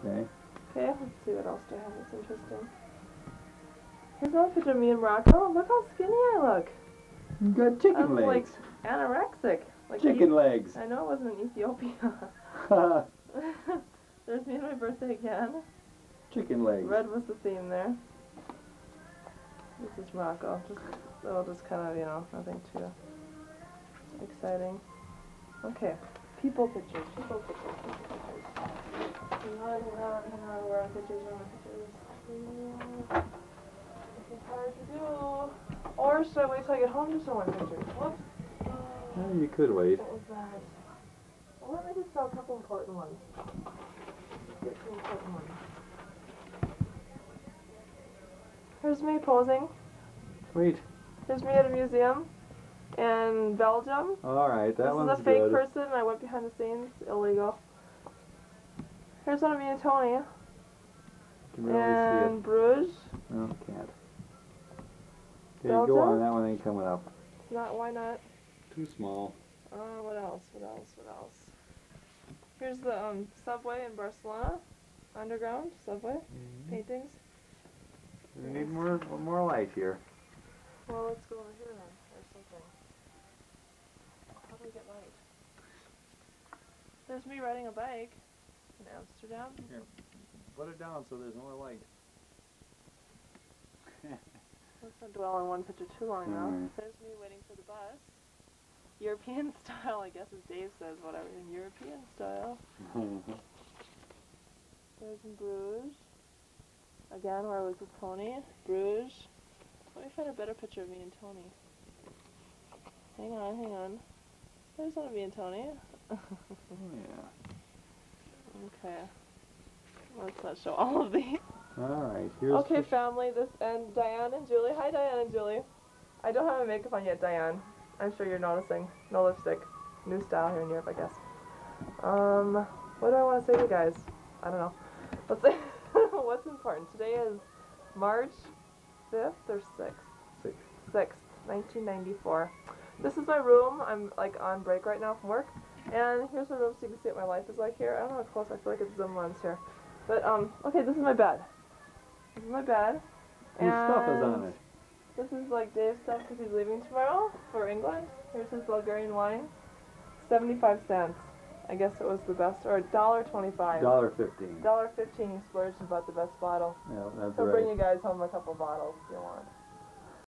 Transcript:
Okay. Okay, let's see what else do I have that's interesting. Here's another picture of me and Rocco. Look how skinny I look. You got chicken I'm legs. like anorexic. Like Chicken legs. I know it wasn't in Ethiopia. There's me and my birthday again. Chicken legs. Red was the theme there. This is Rocco. Just kind of, you know, nothing too exciting. Okay, people pictures. Hang on, where are pictures? This is hard to do. Or should I wait till I get home to show my pictures? Whoops. You could wait. What was that? Well, let me just show a couple important ones. Get some important ones. Here's me posing. Sweet. Here's me at a museum in Belgium. Alright, that one's good. This is a fake person. I went behind the scenes. Illegal. Here's one of me and Tony. Can really see in Bruges. No, can't. Okay, Belgium? go on. That one ain't coming up. Not, why not? Too small. What else? Here's the subway in Barcelona. Underground subway. Paintings. We need more light here. Well, let's go over here then, or something. How do we get light? There's me riding a bike in Amsterdam. Here, put it down so there's more light. Let's not dwell on one picture too long now. There's me waiting for the bus. European style, I guess, as Dave says, whatever, in European style. There's in Bruges. Again, where I was with Tony. Bruges. Let me find a better picture of me and Tony. Hang on. There's one of me and Tony. Oh, yeah. Okay. Let's not show all of these. Alright, here's... Okay, family, and Diane and Julie. Hi, Diane and Julie. I don't have my makeup on yet, Diane. I'm sure you're noticing. No lipstick. New style here in Europe, I guess. What do I want to say to you guys? I don't know. Let's say... What's important? Today is March 5th or 6th? 6th, 1994. This is my room. I'm like on break right now from work. And here's my room so you can see what my life is like here. I don't know how close, I feel like it's zoom lens here. But, okay, this is my bed. This is my bed. Whose stuff is on it? This is like Dave's stuff because he's leaving tomorrow for England. Here's his Bulgarian wine. 75 cents. I guess it was the best, or $1.25. $1.15. $1.15 you splurged and bought the best bottle. Yeah, that's He'll right. bring you guys home a couple bottles if you want.